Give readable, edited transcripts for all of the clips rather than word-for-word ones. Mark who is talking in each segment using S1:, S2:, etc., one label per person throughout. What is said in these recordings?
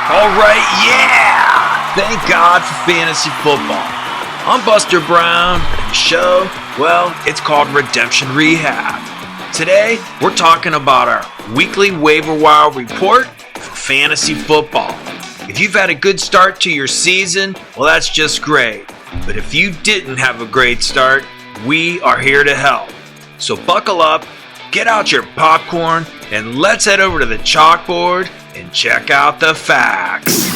S1: All right, yeah! Thank God for fantasy football. I'm Buster Brown, and the show, well, it's called Redemption Rehab. Today, we're talking about our weekly waiver wire report for fantasy football. If you've had a good start to your season, well, that's just great. But if you didn't have a great start, we are here to help. So buckle up, get out your popcorn, and let's head over to the chalkboard and check out the facts.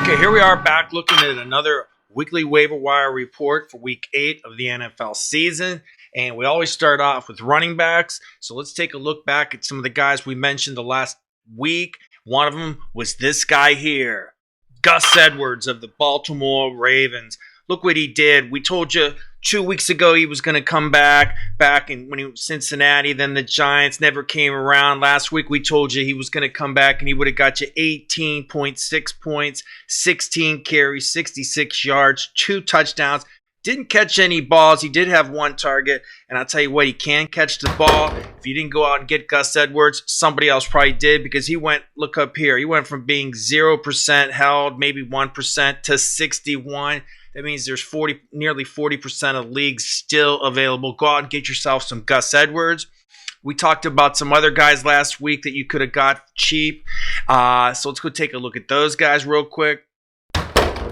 S1: Okay, here we are back looking at another weekly waiver wire report for week 8 of the NFL season. And we always start off with running backs. So let's take a look back at some of the guys we mentioned the last week. One of them was this guy here, Gus Edwards of the Baltimore Ravens. Look what he did. We told you 2 weeks ago he was going to come back when he was Cincinnati. Then the Giants never came around. Last week we told you he was going to come back and he would have got you 18.6 points, 16 carries, 66 yards, 2 touchdowns. Didn't catch any balls. He did have 1 target. And I'll tell you what, he can catch the ball. If you didn't go out and get Gus Edwards, somebody else probably did, because he went, look up here, he went from being 0% held, maybe 1% to 61%. That means there's nearly 40% of leagues still available. Go out and get yourself some Gus Edwards. We talked about some other guys last week that you could have got cheap. So let's go take a look at those guys real quick.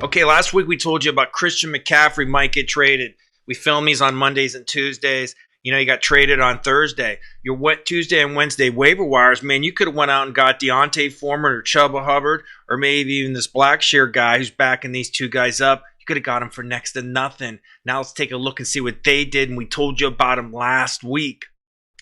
S1: Okay, last week we told you about Christian McCaffrey might get traded. We film these on Mondays and Tuesdays. You know, he got traded on Thursday. Your Tuesday and Wednesday waiver wires, man, you could have went out and got Deontay Foreman or Chuba Hubbard, or maybe even this Blackshear guy who's backing these two guys up. You could have got him for next to nothing. Now let's take a look and see what they did, and we told you about him last week.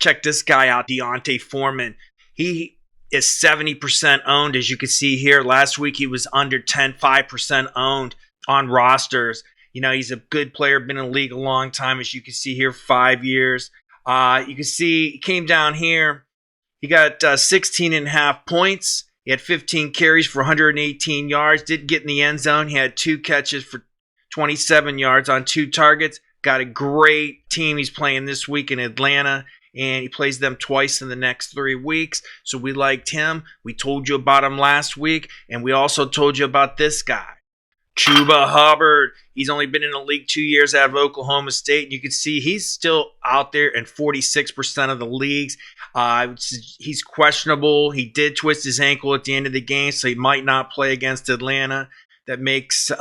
S1: Check this guy out, Deontay Foreman. He is 70% owned, as you can see here. Last week he was under 5% owned on rosters. You know, he's a good player, been in the league a long time, as you can see here, 5 years. You can see he came down here. He got 16.5 points. He had 15 carries for 118 yards. Didn't get in the end zone. He had 2 catches for 27 yards on 2 targets. Got a great team he's playing this week in Atlanta, and he plays them twice in the next 3 weeks. So we liked him. We told you about him last week, and we also told you about this guy, Chuba Hubbard. He's only been in the league 2 years out of Oklahoma State. And you can see he's still out there in 46% of the leagues. He's questionable. He did twist his ankle at the end of the game, so he might not play against Atlanta. That makes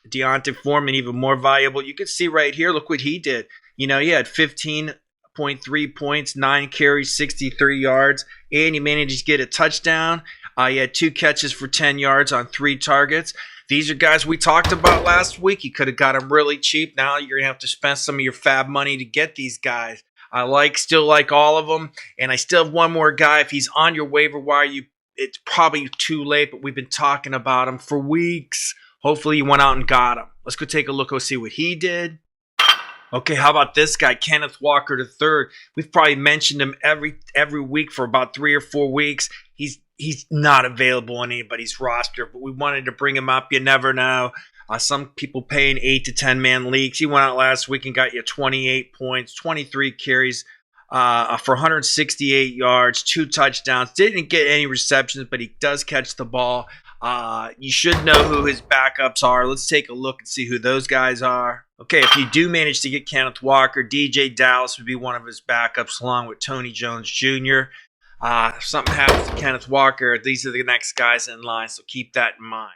S1: Deontay Foreman even more valuable. You can see right here, look what he did. You know, he had 15.3 points, 9 carries, 63 yards, and he managed to get a touchdown. He had 2 catches for 10 yards on 3 targets. These are guys we talked about last week. You could have got them really cheap. Now you're going to have to spend some of your fab money to get these guys. I still like all of them. And I still have one more guy. If he's on your waiver wire, it's probably too late, but we've been talking about him for weeks. Hopefully you went out and got him. Let's go take a look and see what he did. Okay, how about this guy, Kenneth Walker III? We've probably mentioned him every week for about 3 or 4 weeks. He's not available on anybody's roster, but we wanted to bring him up. You never know. Some people pay in 8 to 10 man leagues. He went out last week and got you 28 points, 23 carries for 168 yards, 2 touchdowns. Didn't get any receptions, but he does catch the ball. You should know who his backups are. Let's take a look and see who those guys are. Okay, if you do manage to get Kenneth Walker, DJ Dallas would be one of his backups along with Tony Jones Jr. If something happens to Kenneth Walker, these are the next guys in line, so keep that in mind.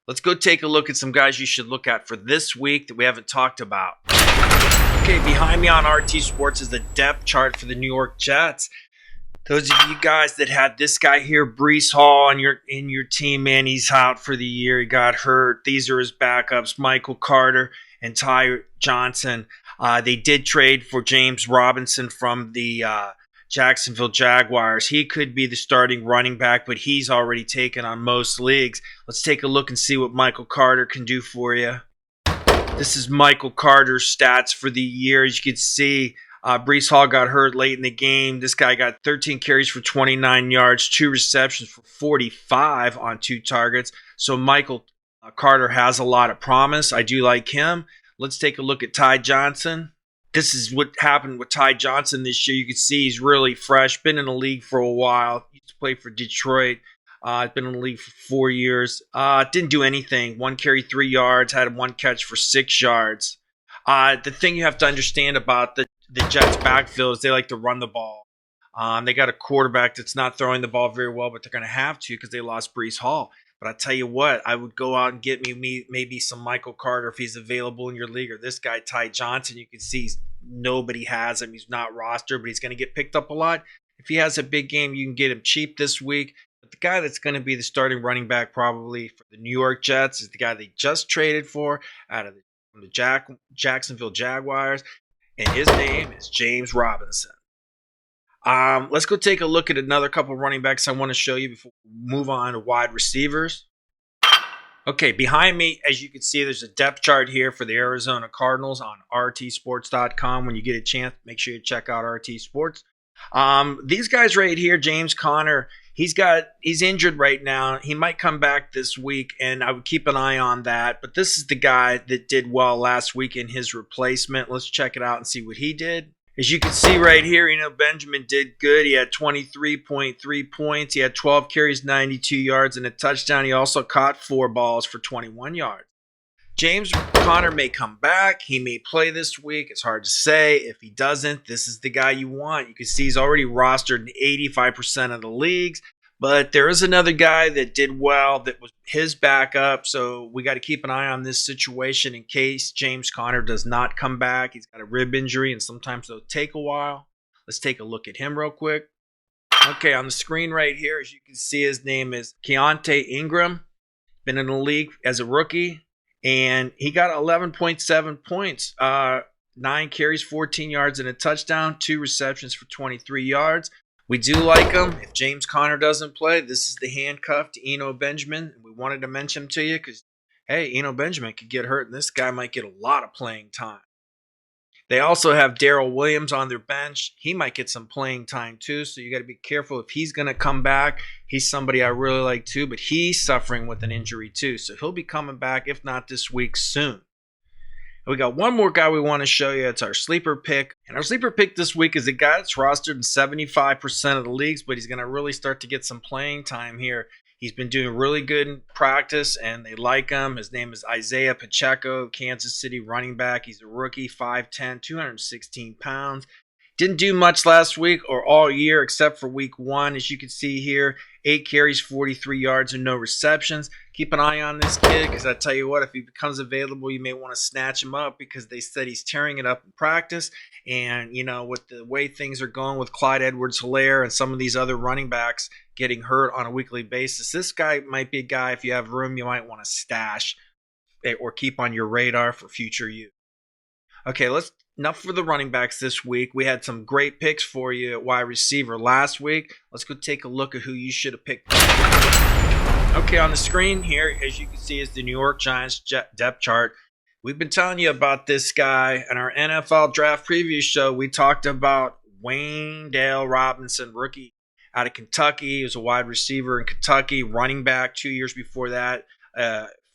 S1: Let's go take a look at some guys you should look at for this week that we haven't talked about. Okay, behind me on RT Sports is the depth chart for the New York Jets. Those of you guys that had this guy here, Breece Hall, in your team, man, he's out for the year. He got hurt. These are his backups, Michael Carter and Ty Johnson. They did trade for James Robinson from the Jacksonville Jaguars. He could be the starting running back, but he's already taken on most leagues. Let's take a look and see what Michael Carter can do for you. This is Michael Carter's stats for the year. As you can see, Breece Hall got hurt late in the game. This guy got 13 carries for 29 yards, 2 receptions for 45 on 2 targets. So Michael Carter has a lot of promise. I do like him. Let's take a look at Ty Johnson. This is what happened with Ty Johnson this year. You can see he's really fresh, been in the league for a while. He used to play for Detroit. Been in the league for 4 years. Didn't do anything. 1 carry, 3 yards. Had 1 catch for 6 yards. The thing you have to understand about the Jets' backfield is they like to run the ball. They got a quarterback that's not throwing the ball very well, but they're going to have to because they lost Breece Hall. But I tell you what, I would go out and get me maybe some Michael Carter if he's available in your league, or this guy Ty Johnson. You can see nobody has him. He's not rostered, but he's going to get picked up a lot. If he has a big game, you can get him cheap this week. But the guy that's going to be the starting running back probably for the New York Jets is the guy they just traded for out of the Jacksonville Jaguars, and his name is James Robinson. Let's go take a look at another couple of running backs I want to show you before we move on to wide receivers. Okay, behind me, as you can see, there's a depth chart here for the Arizona Cardinals on rtsports.com. When you get a chance, make sure you check out RT Sports. These guys right here, James Conner, he's injured right now. He might come back this week, and I would keep an eye on that. But this is the guy that did well last week in his replacement. Let's check it out and see what he did. As you can see right here, Benjamin did good. He had 23.3 points. He had 12 carries, 92 yards, and a touchdown. He also caught 4 balls for 21 yards. James Conner may come back. He may play this week. It's hard to say. If he doesn't, this is the guy you want. You can see he's already rostered in 85% of the leagues. But there is another guy that did well that was his backup. So we got to keep an eye on this situation in case James Conner does not come back. He's got a rib injury, and sometimes they'll take a while. Let's take a look at him real quick. Okay, on the screen right here, as you can see, his name is Keontae Ingram. Been in the league as a rookie, and he got 11.7 points. 9 carries, 14 yards, and a touchdown. 2 receptions for 23 yards. We do like him. If James Conner doesn't play, this is the handcuff to Benjamin. We wanted to mention him to you because, hey, Benjamin could get hurt, and this guy might get a lot of playing time. They also have Darrell Williams on their bench. He might get some playing time too, so you got to be careful if he's going to come back. He's somebody I really like too, but he's suffering with an injury too, so he'll be coming back, if not this week, soon. We got one more guy we want to show you. It's our sleeper pick. And our sleeper pick this week is a guy that's rostered in 75% of the leagues, but he's going to really start to get some playing time here. He's been doing really good in practice, and they like him. His name is Isaiah Pacheco, Kansas City running back. He's a rookie, 5'10", 216 pounds. Didn't do much last week or all year except for week 1. As you can see here, 8 carries, 43 yards, and no receptions. Keep an eye on this kid because I tell you what, if he becomes available, you may want to snatch him up because they said he's tearing it up in practice. And, with the way things are going with Clyde Edwards-Helaire and some of these other running backs getting hurt on a weekly basis, this guy might be a guy, if you have room, you might want to stash or keep on your radar for future use. Okay, enough for the running backs this week. We had some great picks for you at wide receiver last week. Let's go take a look at who you should have picked. Okay, on the screen here, as you can see, is the New York Giants depth chart. We've been telling you about this guy in our NFL draft preview show. We talked about Wan'Dale Robinson, rookie out of Kentucky. He was a wide receiver in Kentucky, running back 2 years before that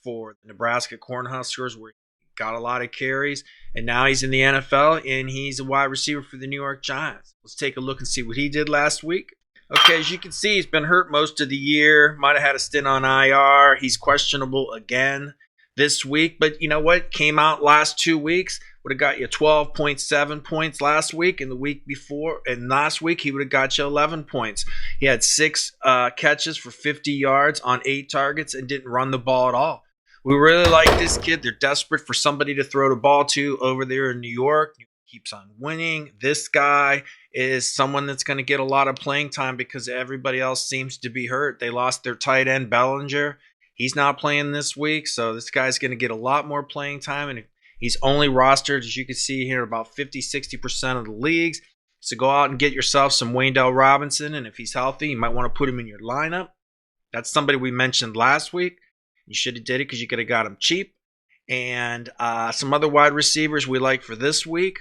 S1: for the Nebraska Cornhuskers, where got a lot of carries, and now he's in the NFL, and he's a wide receiver for the New York Giants. Let's take a look and see what he did last week. Okay, as you can see, he's been hurt most of the year. Might have had a stint on IR. He's questionable again this week, but you know what? Came out last 2 weeks. Would have got you 12.7 points last week, and the week before, and last week he would have got you 11 points. He had 6 catches for 50 yards on 8 targets and didn't run the ball at all. We really like this kid. They're desperate for somebody to throw the ball to over there in New York. He keeps on winning. This guy is someone that's going to get a lot of playing time because everybody else seems to be hurt. They lost their tight end, Bellinger. He's not playing this week, so this guy's going to get a lot more playing time, and he's only rostered, as you can see here, about 50-60% of the leagues. So go out and get yourself some Wan'Dale Robinson, and if he's healthy, you might want to put him in your lineup. That's somebody we mentioned last week. You should have did it because you could have got him cheap. And some other wide receivers we like for this week.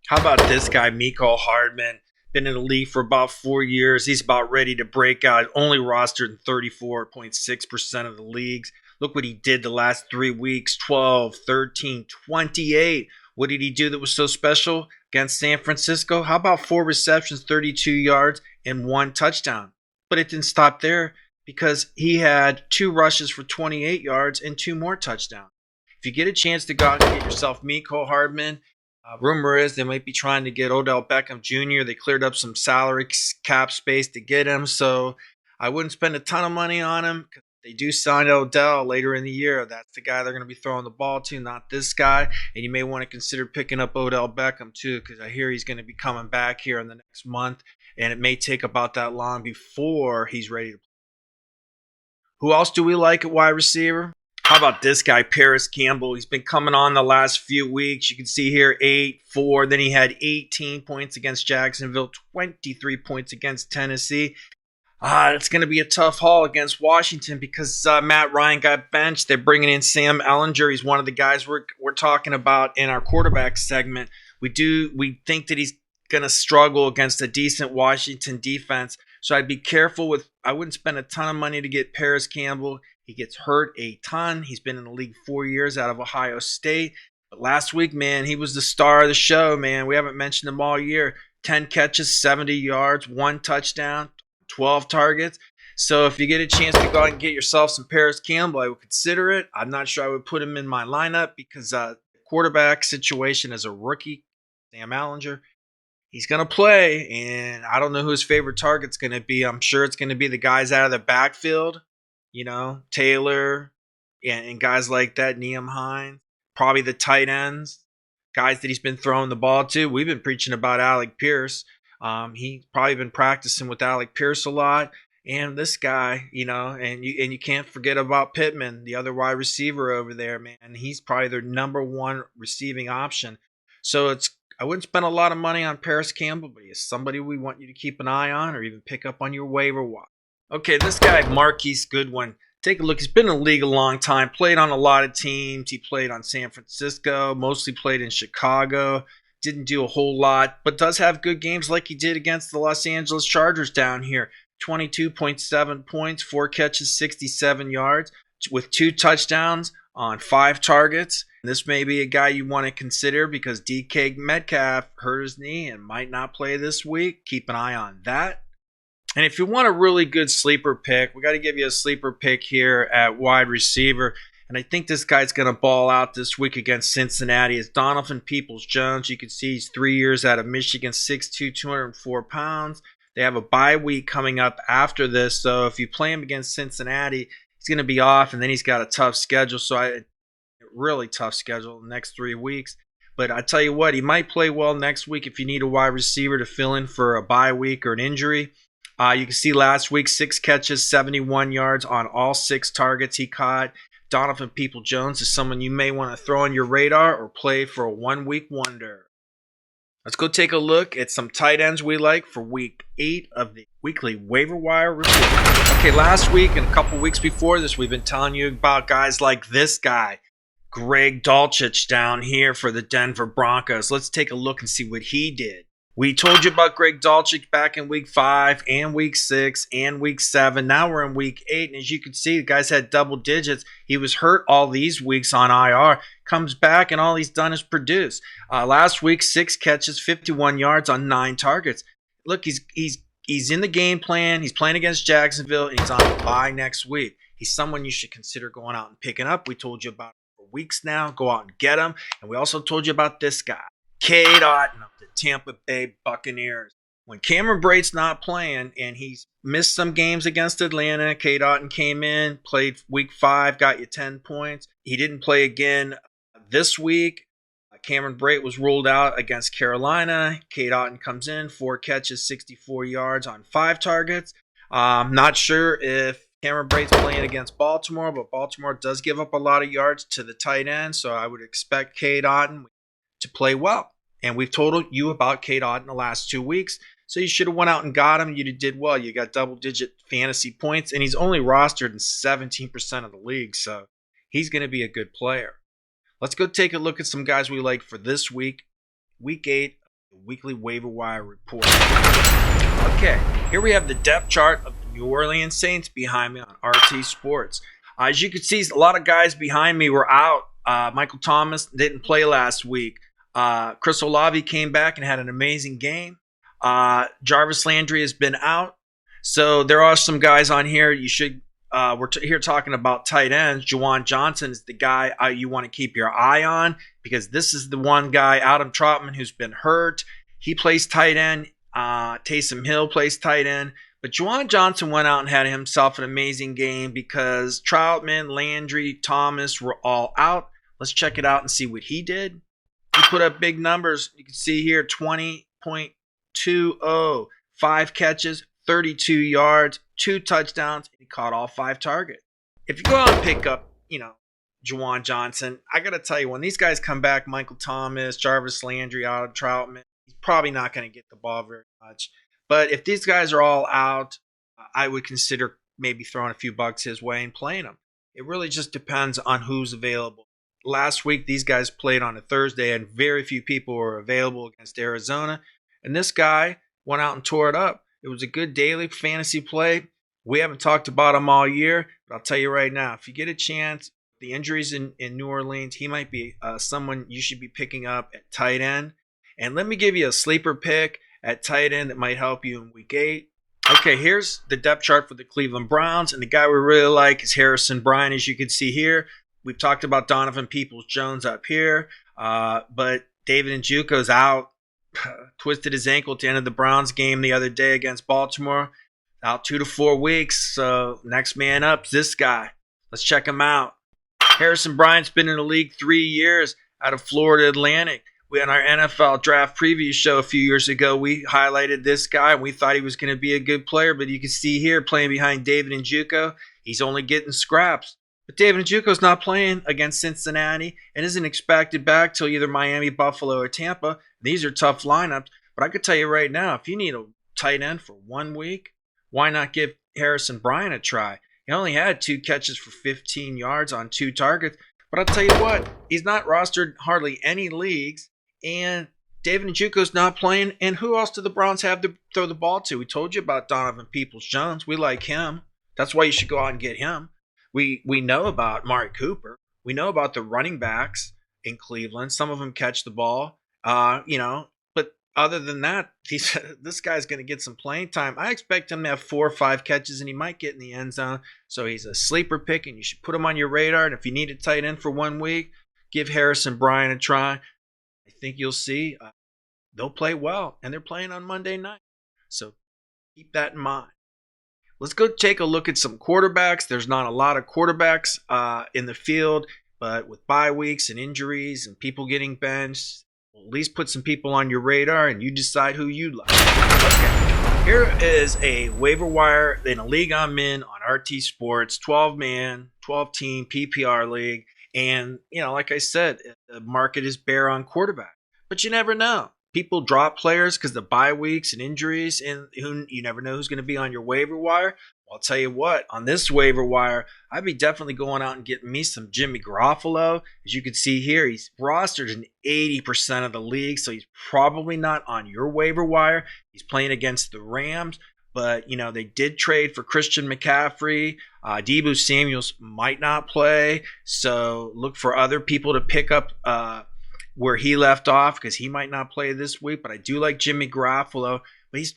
S1: How about this guy, Mecole Hardman? Been in the league for about 4 years. He's about ready to break out. Only rostered in 34.6% of the leagues. Look what he did the last 3 weeks. 12, 13, 28. What did he do that was so special against San Francisco? How about 4 receptions, 32 yards, and 1 touchdown? But it didn't stop there because he had 2 rushes for 28 yards and 2 more touchdowns. If you get a chance to go out and get yourself Mecole Hardman, rumor is they might be trying to get Odell Beckham Jr. They cleared up some salary cap space to get him, so I wouldn't spend a ton of money on him. They do sign Odell later in the year. That's the guy they're going to be throwing the ball to, not this guy. And you may want to consider picking up Odell Beckham too, because I hear he's going to be coming back here in the next month, and it may take about that long before he's ready to play. Who else do we like at wide receiver? How about this guy, Paris Campbell? He's been coming on the last few weeks. You can see here 8-4. Then he had 18 points against Jacksonville, 23 points against Tennessee. It's going to be a tough haul against Washington because Matt Ryan got benched. They're bringing in Sam Ehlinger. He's one of the guys we're talking about in our quarterback segment. We think that he's going to struggle against a decent Washington defense. So I'd be careful with. I wouldn't spend a ton of money to get Paris Campbell. He gets hurt a ton. He's been in the league 4 years out of Ohio State. But last week, man, he was the star of the show, man. We haven't mentioned him all year. 10 catches, 70 yards, 1 touchdown, 12 targets. So if you get a chance to go out and get yourself some Paris Campbell, I would consider it. I'm not sure I would put him in my lineup because the quarterback situation as a rookie, Sam Ehlinger, he's going to play, and I don't know who his favorite target's going to be. I'm sure it's going to be the guys out of the backfield. Taylor and guys like that, Nyheim Hines, probably the tight ends, guys that he's been throwing the ball to. We've been preaching about Alec Pierce. He's probably been practicing with Alec Pierce a lot. And this guy, and you can't forget about Pittman, the other wide receiver over there, man. He's probably their number 1 receiving option. So I wouldn't spend a lot of money on Paris Campbell, but he's somebody we want you to keep an eye on or even pick up on your waiver wire. Okay, this guy, Marquise Goodwin, take a look. He's been in the league a long time, played on a lot of teams. He played on San Francisco, mostly played in Chicago. Didn't do a whole lot, but does have good games like he did against the Los Angeles Chargers down here. 22.7 points, 4 catches, 67 yards, with 2 touchdowns on 5 targets. This may be a guy you want to consider because DK Metcalf hurt his knee and might not play this week. Keep an eye on that. And if you want a really good sleeper pick, we got to give you a sleeper pick here at wide receiver. And I think this guy's going to ball out this week against Cincinnati. It's Donovan Peoples-Jones. You can see he's 3 years out of Michigan, 6'2", 204 pounds. They have a bye week coming up after this. So if you play him against Cincinnati, he's going to be off. And then he's got a tough schedule. Really tough schedule the next 3 weeks. But I tell you what, he might play well next week if you need a wide receiver to fill in for a bye week or an injury. You can see last week, 6 catches, 71 yards on all 6 targets he caught. Donovan Peoples-Jones is someone you may want to throw on your radar or play for a 1-week wonder. Let's go take a look at some tight ends we like for week 8 of the weekly waiver wire report. Okay, last week and a couple weeks before this, we've been telling you about guys like this guy, Greg Dulcich down here for the Denver Broncos. Let's take a look and see what he did. We told you about Greg Dulcich back in week 5 and week 6 and week 7. Now we're in week 8. And as you can see, the guy's had double digits. He was hurt all these weeks on IR. Comes back and all he's done is produce. Last week, 6 catches, 51 yards on 9 targets. Look, he's in the game plan. He's playing against Jacksonville and he's on a bye next week. He's someone you should consider going out and picking up. We told you about him for weeks now. Go out and get him. And we also told you about this guy, Cade Otton of the Tampa Bay Buccaneers. When Cameron Brate's not playing and he's missed some games against Atlanta, Cade Otton came in, played week 5, got you 10 points. He didn't play again this week. Cameron Brate was ruled out against Carolina. Cade Otton comes in, 4 catches, 64 yards on 5 targets. Not sure if Cameron Brate's playing against Baltimore, but Baltimore does give up a lot of yards to the tight end, so I would expect Cade Otton to play well. And we've told you about Cade Otton the last 2 weeks, so you should have went out and got him. You did well. You got double-digit fantasy points, and he's only rostered in 17% of the league, so he's going to be a good player. Let's go take a look at some guys we like for this week, week 8, the weekly waiver wire report. Okay, here we have the depth chart of the New Orleans Saints behind me on RT Sports. As you can see, a lot of guys behind me were out. Michael Thomas didn't play last week. Chris Olave came back and had an amazing game. Jarvis Landry has been out. So there are some guys on here you should we're here talking about tight ends. Juwan Johnson is the guy you want to keep your eye on because this is the one guy, Adam Trautman, who's been hurt. He plays tight end. Taysom Hill plays tight end. But Juwan Johnson went out and had himself an amazing game because Trautman, Landry, Thomas were all out. Let's check it out and see what he did. He put up big numbers. You can see here 20.20, 5 catches, 32 yards, 2 touchdowns, and he caught all 5 targets. If you go out and pick up, Juwan Johnson, I got to tell you, when these guys come back, Michael Thomas, Jarvis Landry, Adam Trautman, he's probably not going to get the ball very much. But if these guys are all out, I would consider maybe throwing a few bucks his way and playing them. It really just depends on who's available. Last week, these guys played on a Thursday, and very few people were available against Arizona. And this guy went out and tore it up. It was a good daily fantasy play. We haven't talked about him all year, but I'll tell you right now, if you get a chance, the injuries in New Orleans, he might be someone you should be picking up at tight end. And let me give you a sleeper pick at tight end that might help you in week 8. Okay, here's the depth chart for the Cleveland Browns, and the guy we really like is Harrison Bryant, as you can see here. We've talked about Donovan Peoples-Jones up here, but David Njoku's out. Twisted his ankle at the end of the Browns game the other day against Baltimore. Out 2 to 4 weeks, so next man up is this guy. Let's check him out. Harrison Bryant's been in the league 3 years out of Florida Atlantic. We had our NFL draft preview show a few years ago. We highlighted this guy, and we thought he was going to be a good player, but you can see here playing behind David Njoku, he's only getting scraps. But David Njoku's not playing against Cincinnati and isn't expected back till either Miami, Buffalo, or Tampa. These are tough lineups. But I could tell you right now, if you need a tight end for 1 week, why not give Harrison Bryant a try? He only had 2 catches for 15 yards on 2 targets. But I'll tell you what, he's not rostered hardly any leagues. And David Njoku's not playing. And who else do the Browns have to throw the ball to? We told you about Donovan Peoples-Jones. We like him. That's why you should go out and get him. We know about Amari Cooper. We know about the running backs in Cleveland. Some of them catch the ball, But other than that, this guy's going to get some playing time. I expect him to have 4 or 5 catches, and he might get in the end zone. So he's a sleeper pick, and you should put him on your radar. And if you need a tight end for 1 week, give Harrison Bryant a try. I think you'll see they'll play well, and they're playing on Monday night. So keep that in mind. Let's go take a look at some quarterbacks. There's not a lot of quarterbacks in the field, but with bye weeks and injuries and people getting benched, we'll at least put some people on your radar and you decide who you like. Okay. Here is a waiver wire in a league I'm in on RT Sports, 12-man, 12-team PPR league. And, like I said, the market is bare on quarterback. But you never know. People drop players because of bye weeks and injuries, and you never know who's going to be on your waiver wire. Well, I'll tell you what, on this waiver wire, I'd be definitely going out and getting me some Jimmy Garoppolo. As you can see here, he's rostered in 80% of the league, so he's probably not on your waiver wire. He's playing against the Rams, but, they did trade for Christian McCaffrey. Deebo Samuels might not play, so look for other people to pick up where he left off because he might not play this week. But I do like Jimmy Garoppolo, but he's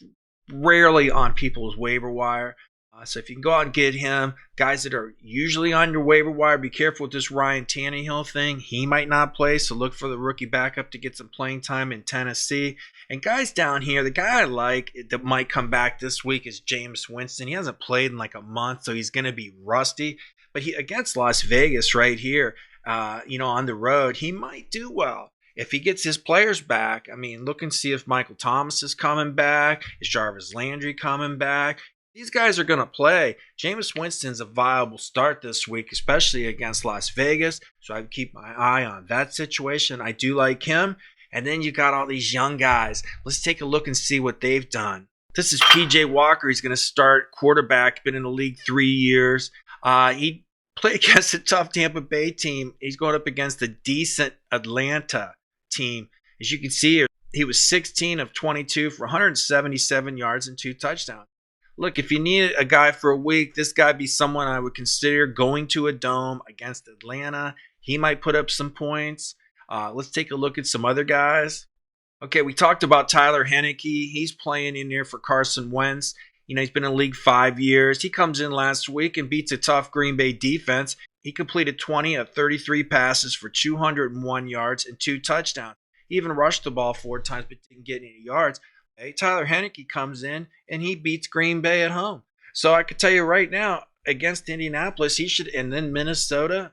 S1: rarely on people's waiver wire. So if you can go out and get him, guys that are usually on your waiver wire, be careful with this Ryan Tannehill thing. He might not play, so look for the rookie backup to get some playing time in Tennessee. And guys down here, the guy I like that might come back this week is Jameis Winston. He hasn't played in like a month, so he's going to be rusty. But he against Las Vegas right here, on the road, he might do well. If he gets his players back, look and see if Michael Thomas is coming back. Is Jarvis Landry coming back? These guys are going to play. Jameis Winston's a viable start this week, especially against Las Vegas. So I would keep my eye on that situation. I do like him. And then you got all these young guys. Let's take a look and see what they've done. This is P.J. Walker. He's going to start quarterback. Been in the league 3 years. He played against a tough Tampa Bay team. He's going up against a decent Atlanta team. As you can see here, he was 16 of 22 for 177 yards and 2 touchdowns. Look, if you need a guy for a week, this guy be someone I would consider going to a dome against Atlanta. He might put up some points. Let's take a look at some other guys. Okay, we talked about Tyler Heineke. He's playing in there for Carson Wentz. He's been in the league 5 years. He comes in last week and beats a tough Green Bay defense. He completed 20 of 33 passes for 201 yards and 2 touchdowns. He even rushed the ball 4 times but didn't get any yards. Hey, Tyler Heineke comes in and he beats Green Bay at home. So I could tell you right now, against Indianapolis, he should, and then Minnesota,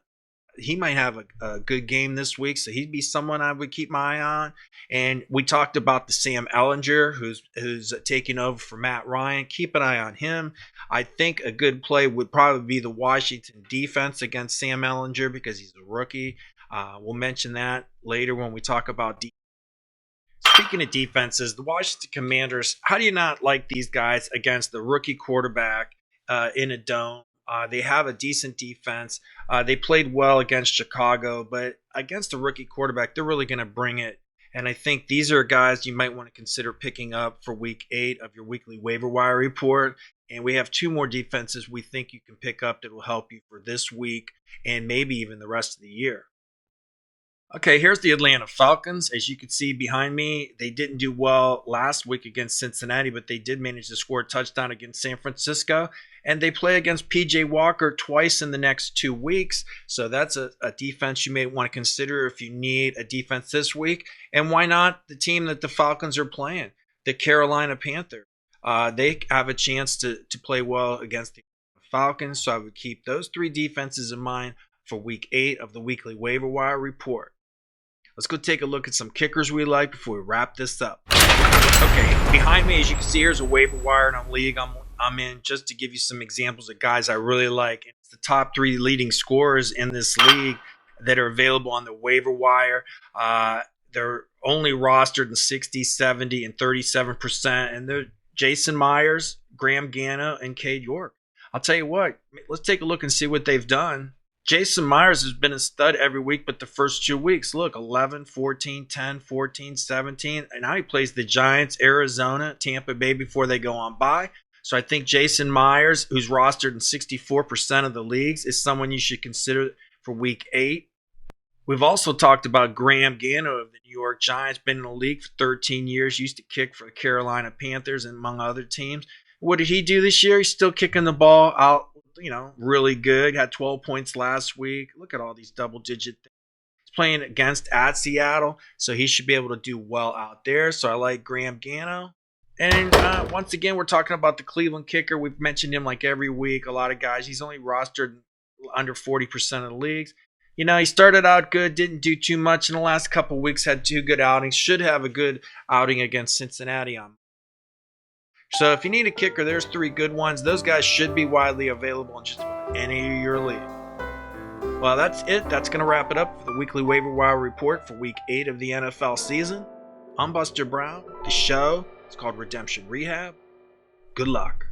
S1: he might have a good game this week, so he'd be someone I would keep my eye on. And we talked about the Sam Ehlinger, who's taking over for Matt Ryan. Keep an eye on him. I think a good play would probably be the Washington defense against Sam Ehlinger because he's a rookie. We'll mention that later when we talk about defense. Speaking of defenses, the Washington Commanders, how do you not like these guys against the rookie quarterback in a dome? They have a decent defense. They played well against Chicago, but against a rookie quarterback, they're really going to bring it. And I think these are guys you might want to consider picking up for week 8 of your weekly waiver wire report. And we have 2 more defenses we think you can pick up that will help you for this week and maybe even the rest of the year. Okay, here's the Atlanta Falcons. As you can see behind me, they didn't do well last week against Cincinnati, but they did manage to score a touchdown against San Francisco. And they play against P.J. Walker twice in the next 2 weeks. So that's a defense you may want to consider if you need a defense this week. And why not the team that the Falcons are playing, the Carolina Panthers? They have a chance to play well against the Falcons. So I would keep those 3 defenses in mind for week 8 of the weekly waiver wire report. Let's go take a look at some kickers we like before we wrap this up. Okay, behind me, as you can see, here's a waiver wire in a league I'm in, just to give you some examples of guys I really like. It's the top 3 leading scorers in this league that are available on the waiver wire. They're only rostered in 60, 70, and 37%, and they're Jason Myers, Graham Gano, and Cade York. I'll tell you what, let's take a look and see what they've done. Jason Myers has been a stud every week, but the first 2 weeks, look, 11, 14, 10, 14, 17. And now he plays the Giants, Arizona, Tampa Bay before they go on bye. So I think Jason Myers, who's rostered in 64% of the leagues, is someone you should consider for week 8. We've also talked about Graham Gano of the New York Giants, been in the league for 13 years, used to kick for the Carolina Panthers and among other teams. What did he do this year? He's still kicking the ball out, really good. Had 12 points last week. Look at all these double-digit things. He's playing at Seattle, so he should be able to do well out there. So I like Graham Gano. And once again, we're talking about the Cleveland kicker. We've mentioned him like every week. A lot of guys. He's only rostered under 40% of the leagues. He started out good, didn't do too much in the last couple of weeks, had 2 good outings. Should have a good outing against Cincinnati on. So if you need a kicker, there's 3 good ones. Those guys should be widely available in just about any of your league. Well, that's it. That's going to wrap it up for the weekly waiver wire report for week 8 of the NFL season. I'm Buster Brown. The show is called Redemption Rehab. Good luck.